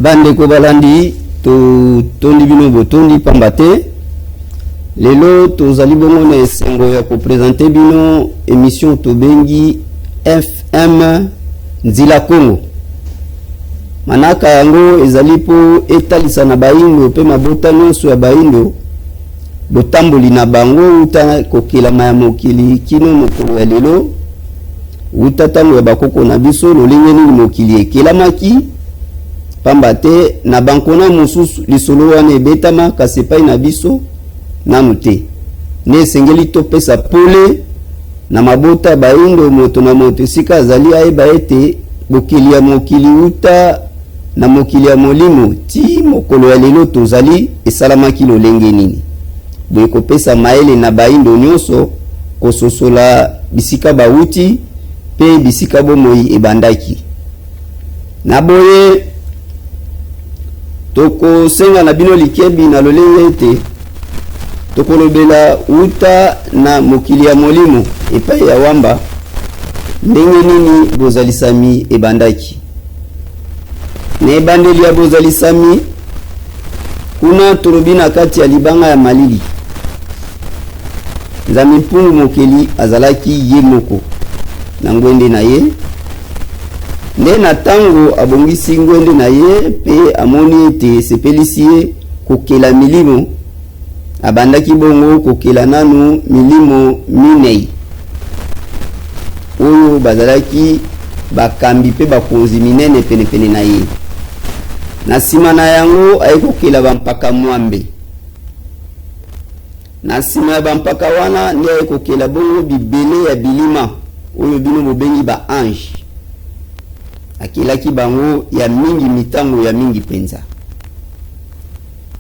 Bande ko balandi to tondi bino botondi pambate. Lelo tozali bongo na esengo ya ko présenter bino émission to bengi FM Nzila Congo. Manaka yango ezali po etalisa na baindo pe mabota nyonso ya baindo botamboli na bango uta kokela maya mokili kino mokolo ya lelo uta tango ya bakoko na biso lolenge nini mokili ekelamaki pambate na bankona mosusu lisolo wana ebetama kasi epai na biso nanu te ne esengeli topesa pole na mabota baindo moto na moto esika azali ayeba ete bokili ya mokili uta na mokili ya molimo ti mokolo ya lelo tozali esalamaki lolenge nini boye kopesa maele na baindo nyonso kososola bisika bauti pe bisika bomoi ebandaki na boye toko senga na bino likebi na lolenge ete tokolobela uta na mokili ya molimo epai ya wamba ndenge nini bozalisami ebandaki na ebandeli ya bozalisami kuna tolobi na kati ya libanga ya malili nzambe mpungu mokeli azalaki ye moko na ngwende na ye nde na tango abongisi ngwende na ye pe amoni ete sepelisi ye kokela milimo abandaki bongo kokela nanu milimo minei oyo bazalaki bakambi pe bakonzi minene penepene na ye na sima na yango ayekokela bampaka mwambe na sima ya bampaka wana nde ayekokela bongo bibele ya bilima oyo bino bobengi ba ange akelaki bango ya mingi mitango ya mingi penza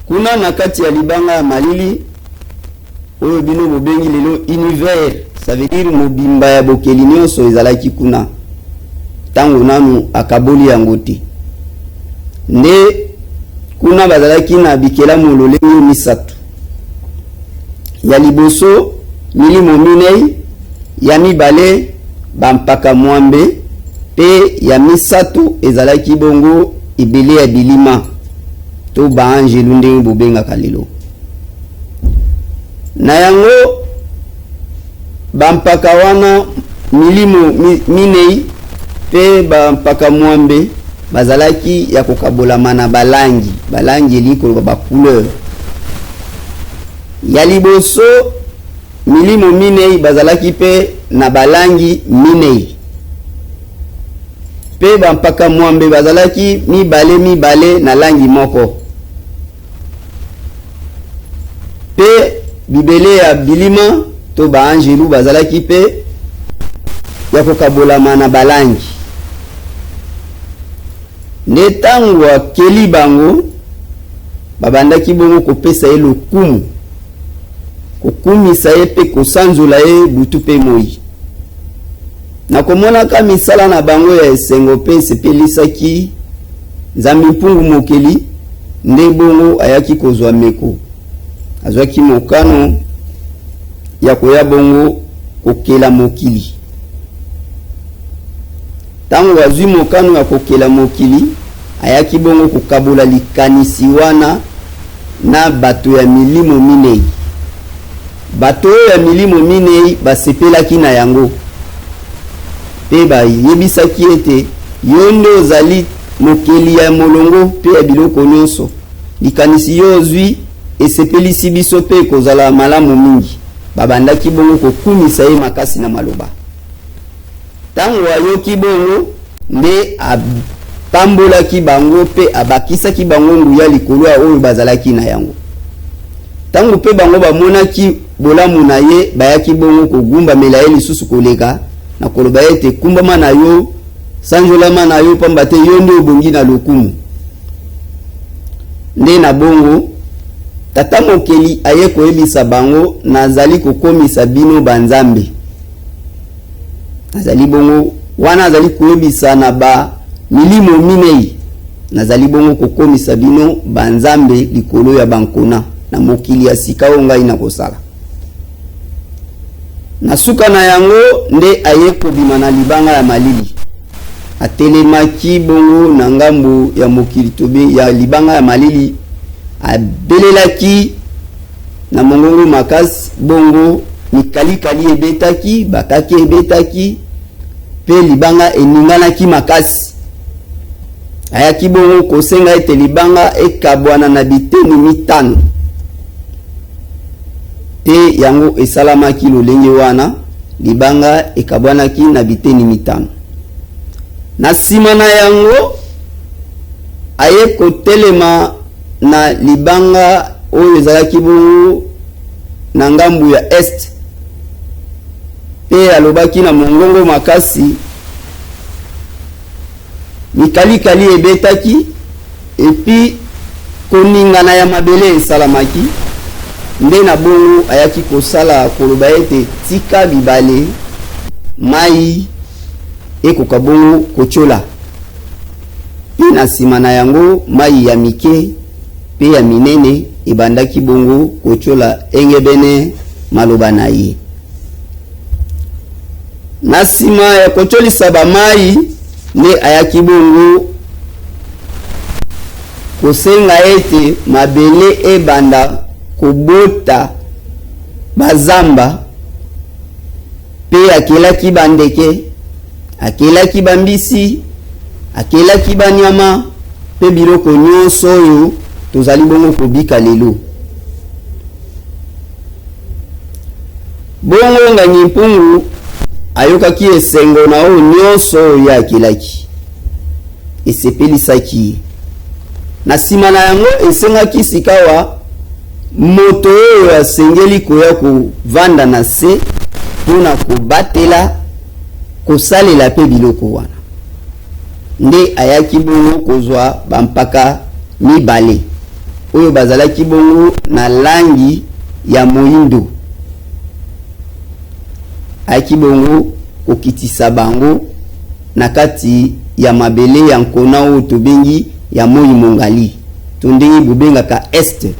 kuna na kati ya libanga ya malili oyo bino bobengi lelo univers ça veut dire mobimba ya bokeli nyonso ezalaki kuna tango nanu akaboli yango te nde kuna bazalaki na bikela mololenge misatu ya liboso milimo minei ya mibale bampaka mwambe pe ya misatu ezalaki bongo ibele ya bilima to baangelu ndenge bobengaka lelo na yango bampaka wana milimo minei pe bampaka mwambe bazalaki ya kokabolama na balangi elikolo ba couleur ya liboso milimo minei bazalaki pe na balangi minei pe bampaka mwambe bazalaki mibale na langi moko pe bibele ya bilima to baangelu bazalaki pe ya kokabolama na balangi nde tango akeli bango babandaki bongo kopesa ye lokumu kokumisa ye pe kosanzola ye butu pe moi na komonaka misala na bango ya esengo pe sepelisaki nzambe mpungu mokeli nde bongo ayaki kozwa meko azwaki mokano ya koya bongo kokela mokili tango azwi mokano ya kokela mokili ayaki bongo kokabola likanisi wana na bato ya milimo minei bato ya milimo minei basepelaki na yango pe bayebisaki ete yo nde ozali mokeli ya molongo pe ya biloko nyonso likanisi yo ozwi esepelisi biso pe kozala malamu mingi babandaki bongo kokumisa ye makasi na maloba tango ayoki bongo nde apambolaki bango pe abakisaki bango nguya likolo ya oyo bazalaki na yango tango pe bango bamonaki bolamu na ye bayaki bongo kogumbamela ye lisusu koleka na koloba ete kumbama na yo sanjolama na yo pamba te yo nde obongi na lokumu nde na bongo tata mokeli aye koyebisa bango nazali kokomisa bino banzambe nazali bongo wana azali koyebisa na ba milimo minei nazali bongo kokomisa bino banzambe likolo ya bankona na mokili ya sika o ngai na kosala na suka na yango nde aye kobima na libanga ya malili atelemaki bongo na ngambu ya mokili tobe ya libanga ya malili, abelelaki na mongongo makasi bongo mikalikali ebetaki, bakaki ebetaki, pe libanga eninganaki makasi. Ayaki bongo kosenga ete libanga ekabwana na biteni 5 te yango esalamaki lolenge wana, libanga ekabwanaki na biteni 5. Na sima na yango aye kotelema na libanga oyo ezalaki bongo na ngambu ya est, pe alobaki na mongongo makasi, mikalikali ebetaki, epi koningana ya mabele esalamaki. Nde na bongo ayaki kosala koloba ete tika bibale mai ekoka bongo kochola. Pe na sima na yango mai ya mike pe ya minene ebandaki bongo kochola engebene maloba na ye. Na sima ya kocholisa ba mai ne ayaki bongo kosenga ete mabele ebanda kobota bazamba, pe akelaki bandeke, akelaki bambisi, akelaki banyama, pe biloko nyonso oyo tozali bongo kobika lelo. Bongo nganyi mpungu ayokaki esengo na oyo nyonso oyo akelaki, esepelisaki. Na sima na yango esengaki sikawa moto oyo asengeli koya kovanda na se mpona kobatela kosalela pe biloko wana. Nde ayaki bongo kozwa bampaka 2 oyo bazalaki bongo na langi ya moyindo. Ayaki bongo kokitisa bango na kati ya mabele ya nkona oyo tobengi ya moyi mongali, to ndenge bobengaka este.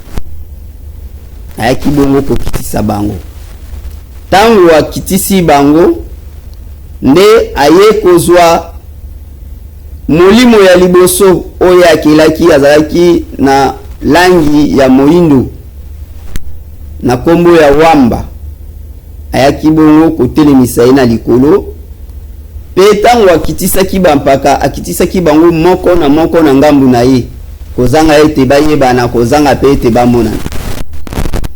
Ayaki bongo kokitisa bango. Tango akitisi bango, nde aye kozwa molimo ya liboso oyo akelaki azalaki na langi ya moyindo na kombo ya wamba. Ayaki bongo kotelemisa ye na likolo, pe tango akitisaki bampaka akitisaki bango moko na ngambu na ye, kozanga ete bayebana, kozanga pe ete bamonana.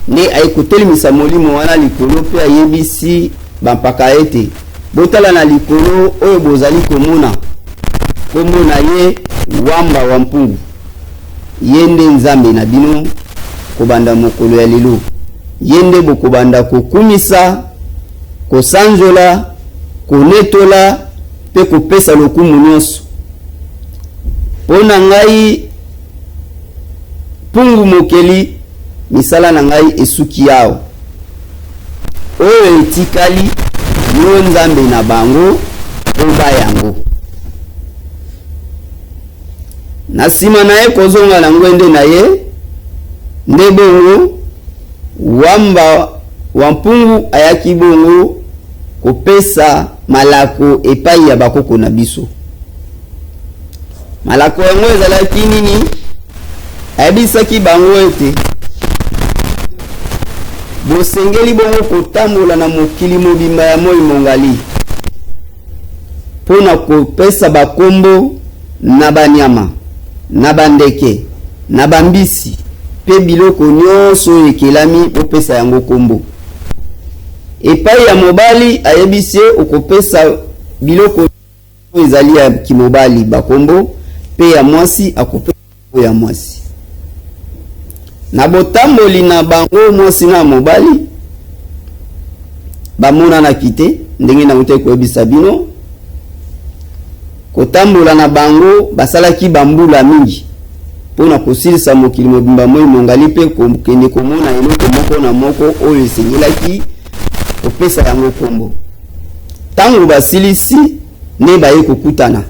Ne aye kotelemisa molimo wana likolo, pe ayebisi bampaka ete botala na likolo oyo bozali komona kombo na ye wamba wa mpungu, yende nzambe na bino kobanda mokolo ya lelo. Yende bokobanda kokumisa, kosanzola, konetola, pe kopesa lokumu nyonso. Pona ngai pungu mokeli misala na ngai esuki yao, oyo etikali yo nzambe na bango oba yango. Na sima na ye kozonga na ngwende na ye, nde bongo wamba wa mpungu ayaki bongo kopesa malako epai ya bakoko na biso. Malako yango ezalaki nini? Ayebisaki bango ete bosengeli bongo kotambola na mokili mobimba ya moyi mongali mpona kopesa bakombo na banyama, na bandeke, na bambisi, pe biloko nyonso ekelami opesa yango kombo. Epai ya mobali ayebisi okopesa biloko ezali ya kimobali bakombo, pe ya mwasi akopesa ya mwasi. Na botamboli na bango mwasi na mobali bamona na kite ndenge na mute koyebisa bino, kotambola na bango basalaki bambula mingi pona kosilisa mokili mobimba moyi mongali, pe kokende komona eloko moko na moko oyo esengelaki kopesa yango kombo. Tango basilisi ne baye kokutana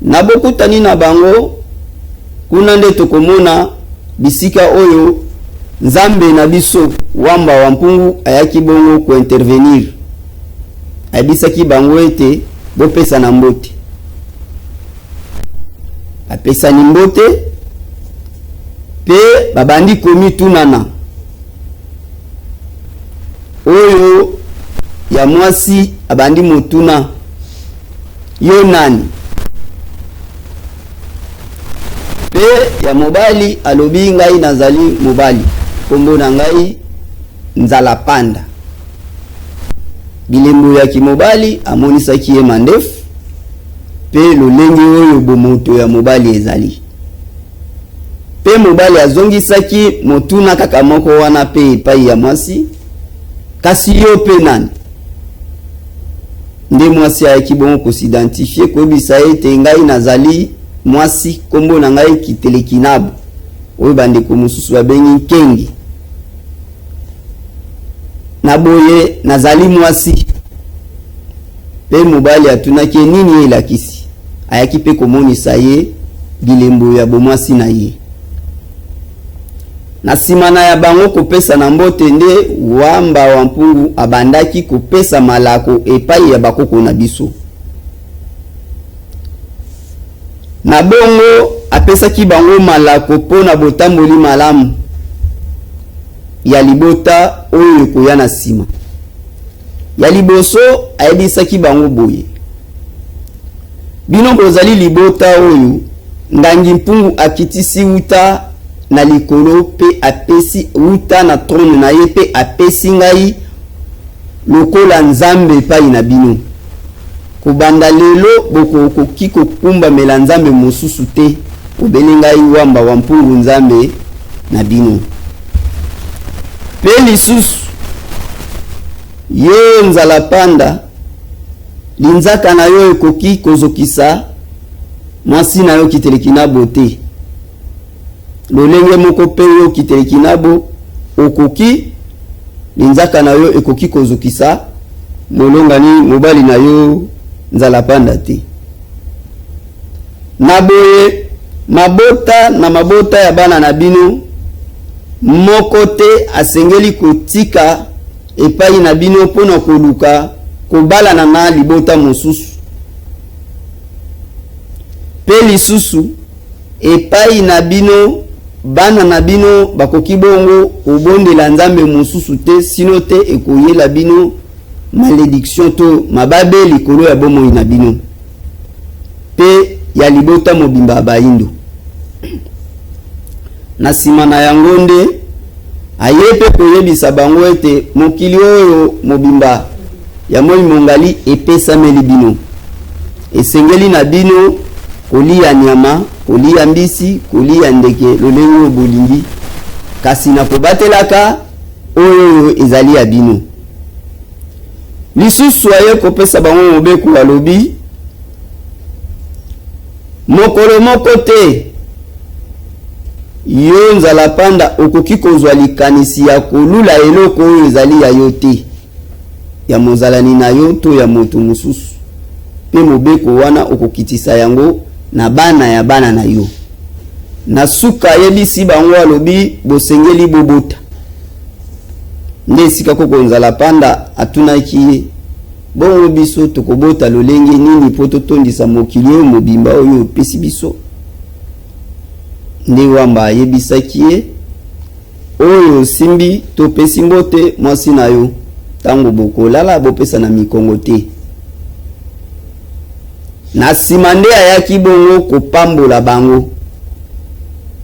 na bokutani na bango, kuna nde tokomona bisika oyo nzambe na biso wamba wa mpungu ayaki bongo ko intervenir. Ayebisaki bango ete bopesa na mbote. Apesa ni mbote pe babandi komi tunana oyo ya mwasi abandi motuna yo nani, pe ya mobali alobi ngai nazali mobali kombo na ngai Nzala Panda. Bilembo ya kimobali amonisaki ye mandefu pe lolenge oyo bomoto ya mobali ezali. Pe mobali azongisaki motuna kaka moko wana pe epai ya mwasi, kasi yo pe nani? Nde mwasi ayaki bongo kosidentifie koyebisa ete ngai nazali mwasi kombo na ngai Kitelekinabo oyo bandeko mosusu babengi Nkengi. Na boye nazali mwasi. Pe mobali atunaki nini elakisi, ayaki pe komonisa ye bilembo ya bomwasi na ye. Na simana ya bango kopesa na mbote nde wamba wa mpungu abandaki kopesa malako epai ya bakoko na biso. Na bongo apesaki bango malako pona botamboli malamu ya libota oyo ekoya na sima. Ya liboso ayebisaki bango boye: bino bozali libota oyo ngangi mpungu akitisi uta na likolo pe apesi uta na trône na ye pe apesi ngai lokola nzambe epai na bino. Kobanda lelo bokoki kokumba mela nzambe mosusu te, obeli ngai wamba wa mpungu nzambe na bino. Pe lisusu yo Nzala Panda, linzaka na yo ekoki kozokisa mwasi na yo Kitelekinabo te. Lolenge moko pe yo Kitelekinabo okoki linzaka na yo ekoki kozokisa molongani mobali na yo Nzala Panda te. Na boye mabota na mabota ya bana na bino moko te asengeli kotika epai na bino pona koluka kobalana na libota mosusu. Pe lisusu epai na bino bana na bino bakoki bongo kobondela nzambe mosusu te, sino te ekoyela bino malédiction to mababe likolo ya bomoi na bino pe ya libota mobimba baindo. Na sima na yango nde ayepe koyebisa bango ete mokili oyo mobimba ya moi mongali epesameli bino. Esengeli na bino kolia nyama, kolia mbisi, kolia ndeke lolenge bolingi, kasi na kobatelaka oyo ezali ya bino. Lisusu aye kopesa bango mobeko alobi: mokolo moko te yo Nzala Panda okoki kozwa likanisi ya kolula eloko oyo ezali ya yo te, ya mozalani na yo to ya moto mosusu. Pe mobeko wana okokitisa yango na bana ya bana na yo. Na suka yebisi bango alobi bosengeli bobota. Nde sika koko Nzala Panda atunaki ye: bongo biso tokobota lolenge nini po totondisa mokili oyo mobimba oyo pesi biso? Nde wamba yebisaki ye: oyo simbi topesi mbote mwasi na yo, tango bokolala bopesa na mikongo te. Na sima nde ayaki bongo kopambola bango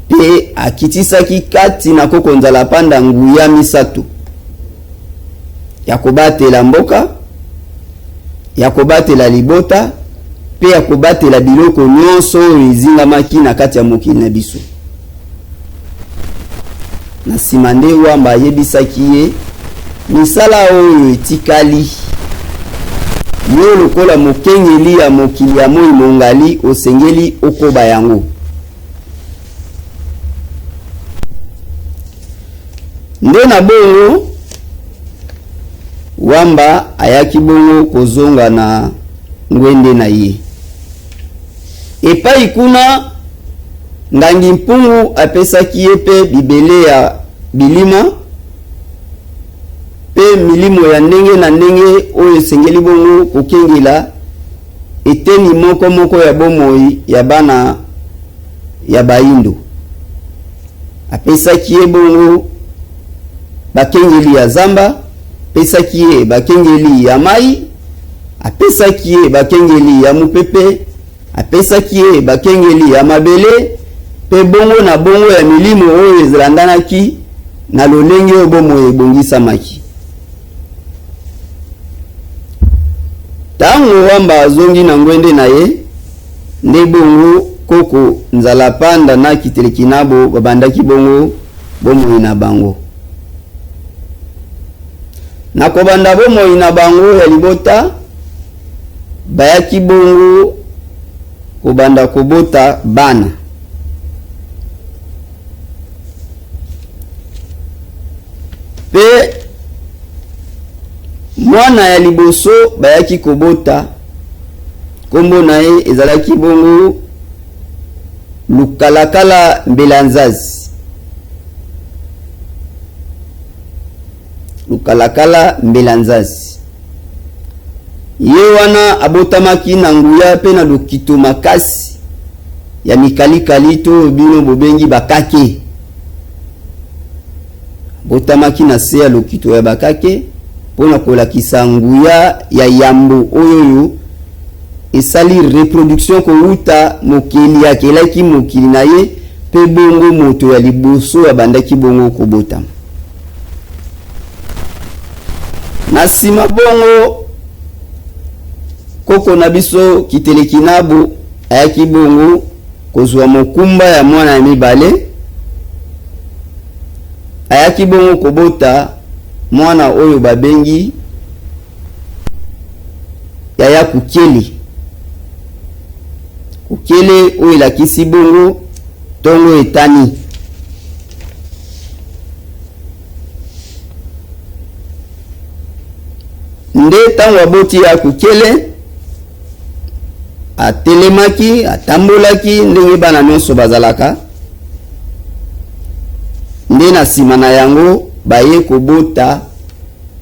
pe akitisaki kati na koko Nzala Panda nguya misato ya kobatela mboka, ya kobatela libota pe ya kobatela biloko nyonso oyo ezingamaki na kati ya mokili na biso. Na sima nde wamba yebisaki ye: misala oyo etikali yo lokola mokengeli ya mokili ya moi mongali osengeli okoba yango. Nde na bongo wamba ayaki bongo kozonga na ngwende na ye. Epai kuna ngangi mpungu apesaki ye pe bibele ya bilima pe milimo ya ndenge na ndenge oyo esengeli bongo kokengela eteni moko ya bomoi ya bana ya baindo. Apesaki ye bongo bakengeli ya zamba, apesaki ye bakengeli ya mai, apesaki ye bakengeli ya mupepe, apesaki ye bakengeli ya mabele, pe bongo na bongo ya milimo oyo ezilandanaki na lolenge oyo bomoi ebongisamaki. Tango wamba azongi na ngwende na ye, nde bongo koko Nzalapanda na Kitelekinabo babandaki bongo bomoi na bango. Na kobanda bomoi na bango ya libota, bayaki bongo kobanda kobota bana. Pe mwana ya liboso bayaki kobota, kombo na ye ezalaki bongo Lukalakala Mbelanzazi. Lukalakala Mbelanzazi. Ye wana abotamaki na nguya pe na lokito makasi ya mikalikali to bino bobengi bakake. Abotamaki na se ya lokito ya bakake pona kolakisa nguya ya yambo oyoyo esali reproduction ko uta mokili ya kelaki mokili na ye pe bongo moto ya liboso ya bandaki bongo kobota. Na sima bongo koko na biso Kitelekinabo ayaki bongo kozwa mokumba ya mwana ya mibale, ayaki bongo kobota mwana oyo babengi Yaya Kukeli. Kukele oyo elakisi bongo tongo etani. Nde tango aboti ya Kukele atelemaki, atambolaki ndenge bana nyonso bazalaka. Nde na sima na yango baye kobota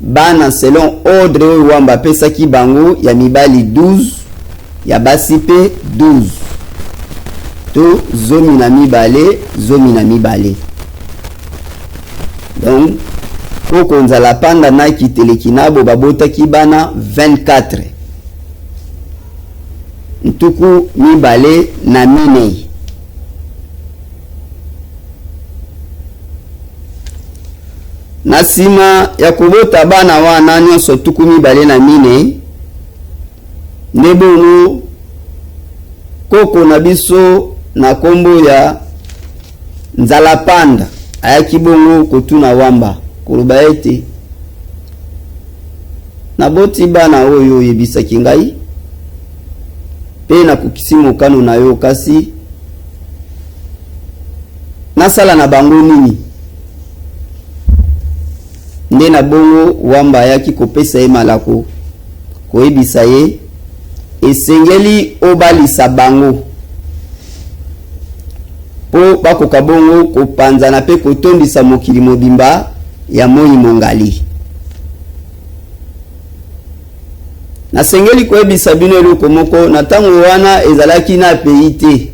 bana selon ordre oyo wamba pesaki bango ya mibali 12 ya basi pe 12 to zomi na mibale. Donc koko Nzalapanda na Kitelekinabo babotaki bana 24 ntuku mibale na minei. Na sima ya kobota bana wana nyonso tuku mibale na minei, nde bongo koko na biso na kombo ya Nzalapanda ayaki bongo kotuna wamba koloba ete naboti bana oyo yebisaki ngai pe na kukisi mokano na yo, kasi nasala na bango nini? Nde na bongo wamba ayaki kopesa ye malako koyebisa ye esengeli obalisa bango po bakoka bongo kopanzana pe kotondisa mokili mobimba ya moi mongali. Nasengeli koyebisa bino eloko moko na tango wana ezalaki na pays te,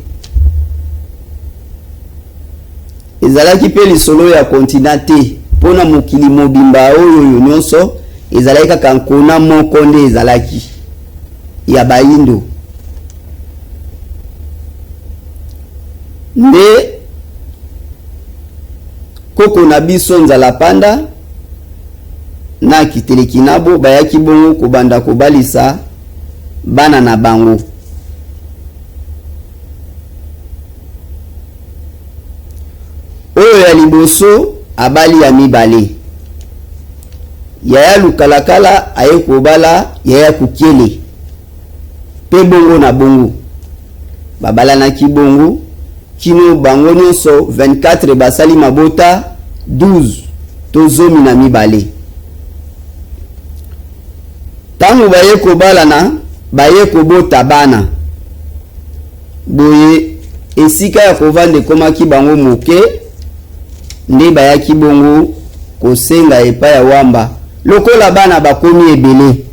ezalaki pe lisolo ya kontinent te, pona mokili mobimba oyo nyonso ezalaki kaka nkona moko nde ezalaki ya baindo. Nde koko na biso Nzalapanda na Kitelekinabo bayaki bongo kobanda kobalisa bana na bango. Oyo ya liboso abali ya mibale, Yaya Lukalakala aye kobala Yaya Kukele pe bongo na bongo babala na kibongo kino bango nyonso 24 basali mabota 12 to zomi na mibale. Tango baye kobala na baye kobota bana boye esika ya kovande komaki bango moke, nde bayaki bongo kosenga epa ya wamba lokola bana bakomi ebele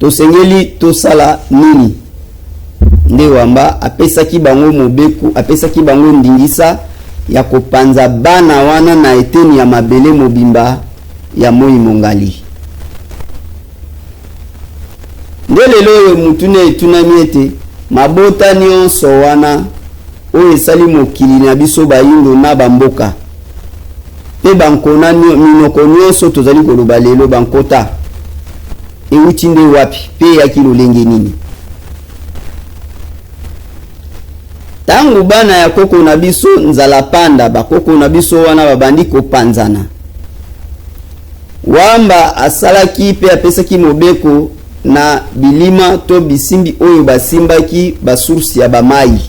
tosengeli tosala nini. Nde wamba apesaki bango mobeku, apesaki bango ndingisa ya kopanza bana wana na eteni ya mabele mobimba ya Moi Mongali. Nde lelo mutune etunami ete mabota nyonso wana oyo esali mokili na biso bayindo na bamboka pe bankona minoko nyonso tozali koloba lelo bankota euti nde wapi pe yaki lolenge nini. Tangu bana ya koko na biso nzala panda bakoko na biso wana babandi kopanzana, wamba asalaki pe apesaki mobeko na bilima to bisimbi oyo basimbaki basursi ya bamai.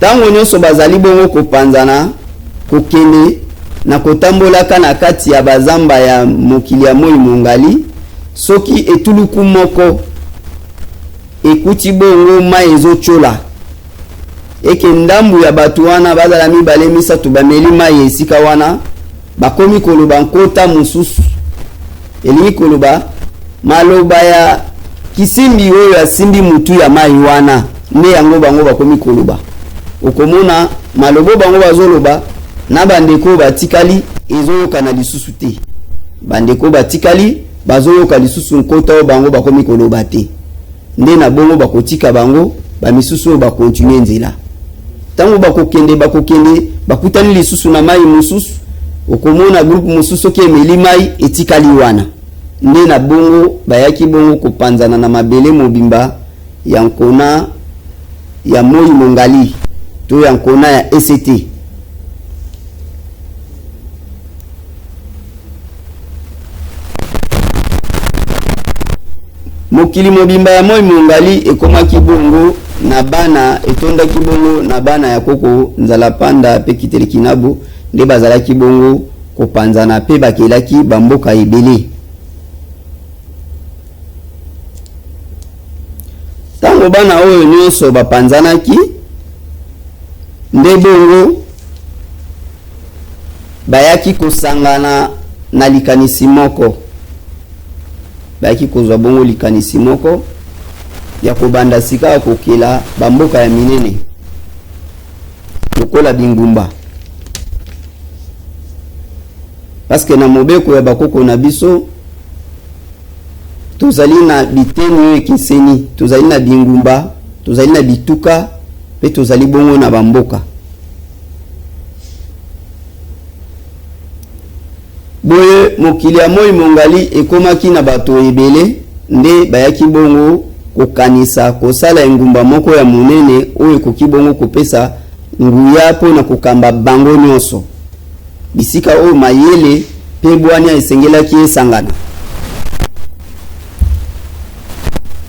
Tango nyonso bazali bongo kopanzana kokende na kotambolaka na kati ya bazamba ya mokili ya Moi Mongali, soki etuluku moko ekuti bongo mai ezochola eke ndambu ya batu wana bazala mibale misatu bameli mai esika wana, bakomi koloba nkota mususu elingi koloba maloba ya kisimbi oyo asimbi mutu ya mai wana, nde yango bango bakomi koloba. Okomona malobo bango bazoloba na bandeko batikali ezoyoka na lisusu te, bandeko batikali bazoyoka lisusu nkota o bango bakomi koloba te. Nde na bongo bakotika bango bamisusu bakontinue nzela. Tango bakokende bakutani lisusu na mai mususu, okomona groupe mususu ke emeli mai etikali wana. Nde na bongo bayaki bongo kopanzana na mabele mobimba ya nkona ya Moi Mongali to ya nkona ya ECT. Mokili mobimba ya Moi Mongali ekomaki bongo na bana etondaki bongo na bana ya koko nzala panda pe kiteleki nabo, nde bazalaki bongo kopanzana pe bakelaki bamboka ebele. Tango bana oyo nyonso bapanzanaki, nde bongo bayaki kosangana na likanisi moko, bayaki kozwa bongo likanisi moko ya kobanda sika kokela bamboka ya minene lokola bingumba. Paske na mobeko ya bakoko na biso tozali na biteni ekeseni, tozali na bingumba, tozali na bituka, pe tozali bongo na bamboka. Boye mokili ya Moi Mongali ekomaki na bato ebele, nde bayaki bongo kokanisa kosala engumba moko ya munene oyo ekoki bongo kopesa nguya po na kokamba bango nyonso bisika oyo mayele pe bwanya esengelaki esangana.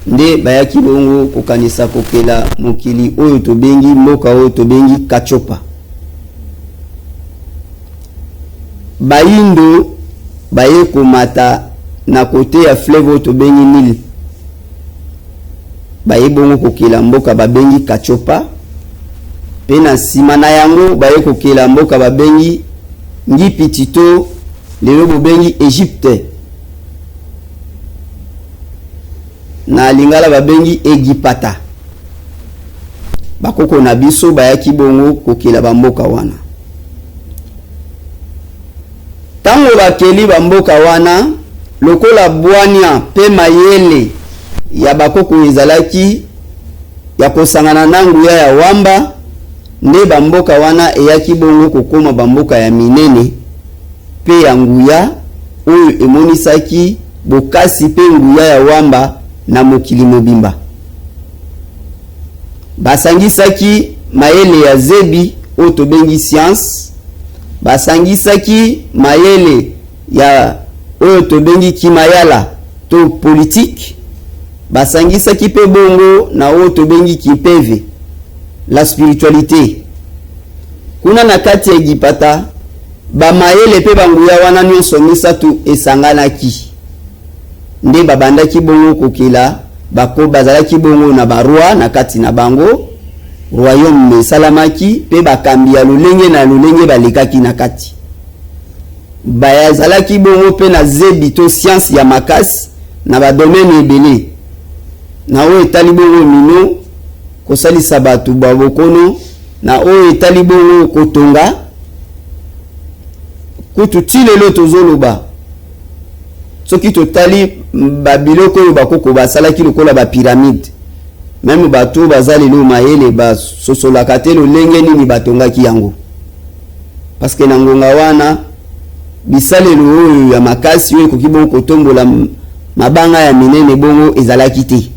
Nde bayaki bongo kokanisa kokela mokili oyo tobengi mboka oyo tobengi Kachopa. Bayindo baye komata na kote ya fleuve oyo tobengi Nil, baye bongo kokela mboka babengi Kachopa. Pe na sima na yango baye kokela mboka babengi Ngipitito, lelo bobengi Egypte, na lingala babengi Egipata. Bakoko na biso bayaki bongo kokela bamboka wana. Tango bakeli bamboka wana, lokola bwania pe mayele ya bakoko ezalaki ya kosangana na nguya ya wamba, nde bamboka wana eyaki bongo kokoma bamboka ya minene pe ya nguya oyo emonisaki bokasi pe nguya ya wamba na mokili mobimba. Basangisaki mayele ya zebi oyo tobengi science, basangisaki mayele ya oyo tobengi kimayala to politique, basangisaki pe bongo na oyo tobengi kipeve la spiritualité. Kuna na kati ya Egipata ba mayele pe banguya wana nyonso misatu esanganaki, nde babandaki bongo kokela bako bazalaki bongo na barua na kati na bango royaume mesalamaki pe bakambi ya lolenge na lolenge balekaki na kati. Bayazalaki bongo pe na zebi to science ya makasi na ba domaine ebele na o etali bongo mino ko salisa batu ba bokono na o etali bongo kotonga kutu tilelo tozoloba soki totali ba biloko yo bakoko basalaki lokola ba pyramide même bato bazali lo mayele ba sosola katelo lenge nini batongaki yango parce que na ngonga wana bisalelo oyo ya makasi oyo koki bongo kotombola mabanga ya minene bongo ezalaki te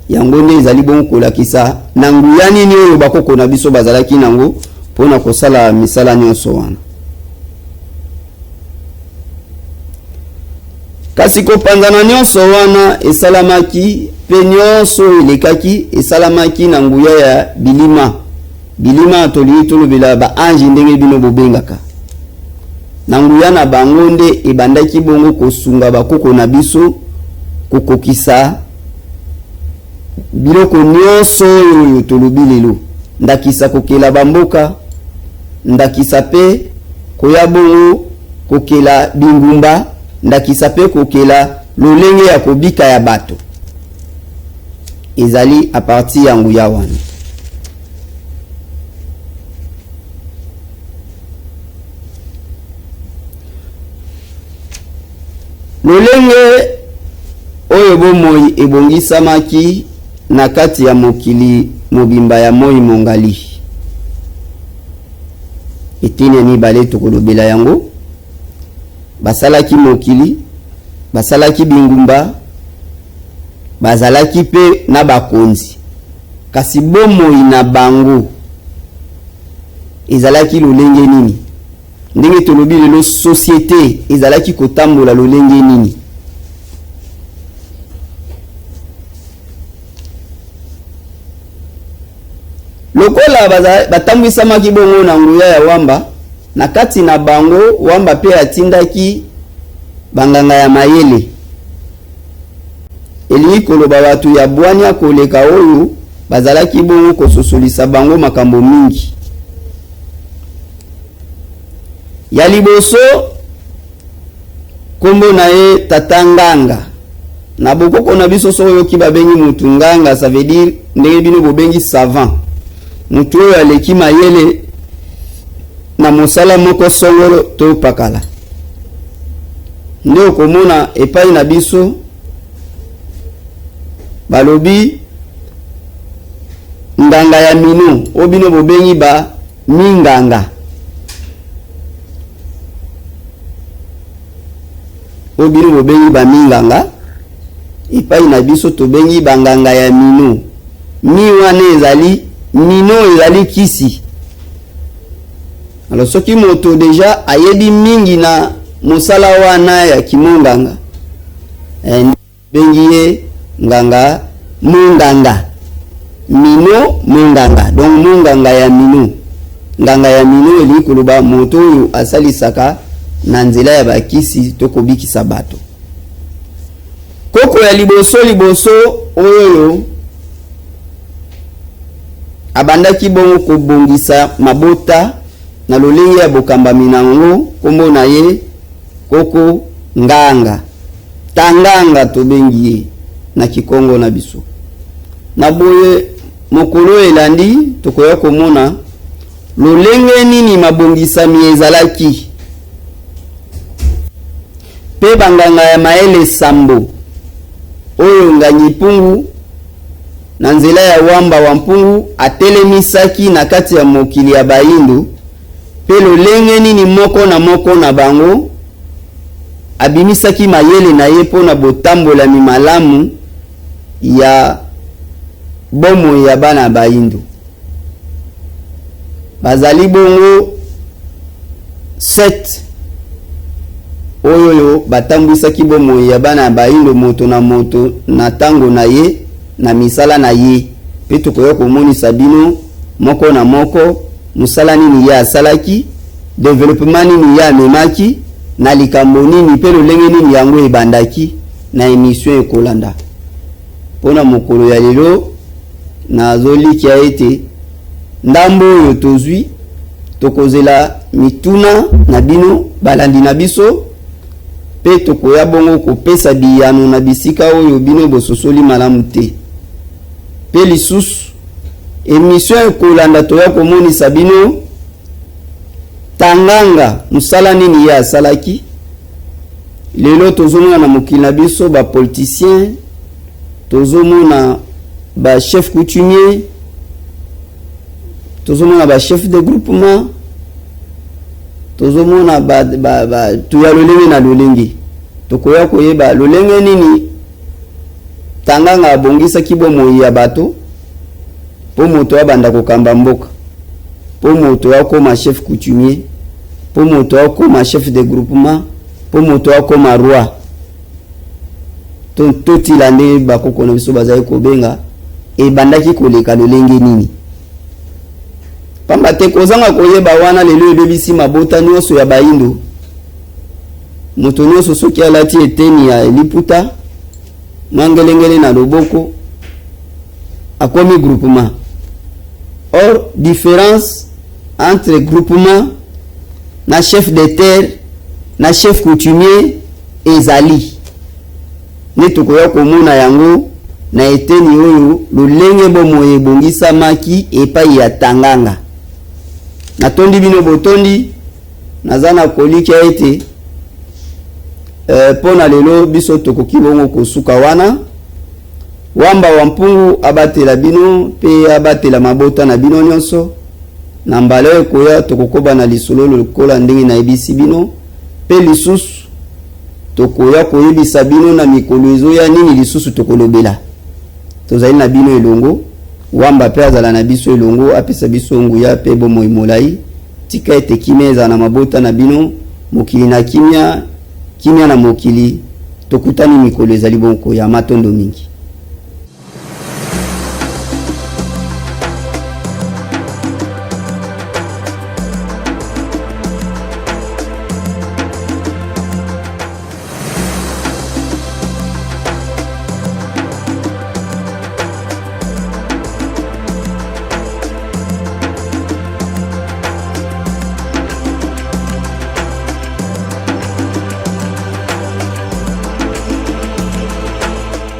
yango nde ezali bongo kolakisa na nguya nini oyo bakoko na biso bazalaki nango mpona kosala misala nyonso wana kasi kopanzana nyonso wana esalamaki pe nyonso elekaki esalamaki na nguya ya bilima toli tolobela ba ange ndenge bino bobengaka na nguya na bango nde ebandaki bongo kosunga bakoko na biso kokokisa biloko nyonso oyo tolobi lelo ndakisa kokela bamboka ndakisa pe koya bongo kokela bingumba ndakisa pe kokela lolenge ya kobika ya bato ezali a partir ya nguya wana lolenge oyo bomoi ebongisamaki na kati ya mokili mobimba ya moi mongali etine mibale tokolobela yango basalaki mokili basalaki bingumba bazalaki pe na bakonzi kasi bomoi na bango ezalaki lolenge nini ndenge tolobi lelo société ezalaki kotambola lolenge nini lokola batambwisamaki bongo na nguya ya wamba na kati na bango wamba pe atindaki banganga ya mayele elingi koloba batu ya bwanya koleka oyo bazalaki bongo kososolisa bango makambo mingi ya liboso kombo na ye tatanganga na bokoko na biso soyo ki babengi mutu nganga ça veut dire ndenge bino bobengi savant mutu oyo aleki mayele na mosala moko songolo to pakala nde okomona epai na biso balobi nganga ya mino obino bobengi ba minganga obino bobengi ba minganga epai na biso tobengi banganga ya mino mi wana ezali mino ezali kisi alors soki moto deja ayebi mingi na mosala wana ya kimonganga bengi ye nganga munganga mino munganga donc munganga ya mino nganga ya mino eli koloba moto oyo asalisaka na nzela ya bakisi to kobikisa bato koko ya liboso oyo abandaki bongo kobongisa mabota na lolenge ya bokambami nango kombo na ye koko nganga tanganga tobengi ye na kikongo na biso na boye mokolo elandi tokoya komona lolenge nini mabongisami ezalaki pe banganga ya maele sambo oyo nganyipungu na nzela ya wamba wa mpungu atelemisaki na kati ya mokili ya bayindu pe lolenge nini moko na bango abimisaki mayele na ye pona botambola mimalamu ya bomo ya bana bayindu bazali bongo 7 oyo batambwisaki bomo ya bana bayindu moto na tango na ye na misala na ye pe tokoya komonisa bino moko na moko musala nini ya asalaki développement nini ya amemaki na likambo nini pe lolenge nini yango ebandaki na émission ekolanda pona mokolo ya lelo nazolikia ete ndambo oyo tozwi tokozela mituna na bino balandi na biso pe tokoya bongo kopesa biyano na bisika oyo bino bososoli malamu te. Pe lisusu émission ekolanda toya komonisa bino tanganga musala nini ya asalaki. Lelo tozomona na mokili na biso ba politicien, tozomona ba chef coutumier, tozomona ba chef de groupement, tozomona ba tuya lolenge na lolenge. Tokoya koyeba lolenge nini tanganga abongisa kibomo ya bato po moto abanda kokamba mboka, po moto akoma chef coutumier, po moto akoma chef de groupement, po moto akoma roi. Toti lande bakoko na biso bazali kobenga e bandaki koleka lolenge nini. Pamba te kozanga koyeba wana lelo ebebisi mabota nyonso ya baindo. Moto nyonso soki alati eteni ya liputa mangelengele na loboko akomi groupement. Or différence entre groupement na chef de terre na chef coutumier ezali ne tokoya komona yango na eteni oyo lolenge bomo ebongisa maki epai ya tanganga. Na tondi bino botondi nazana kolika ete pona lelo biso tokoki bongo kosuka wana wamba wampungu abatela bino pe abatela mabota na bino nyonso na mbala koya tokokoba na lisolo lokola ndenge na ebisi bino pe lisusu tokoya koyebisa bino na mikolo ezoya nini lisusu tokolobela. Tozali na bino elongo wamba pe azala na biso elongo apesa biso nguya pe bomo imolai tika ete kimeza na mabota na bino mokili na kimia na mokili tokutani mikolo ezali bonko ya matondo mingi.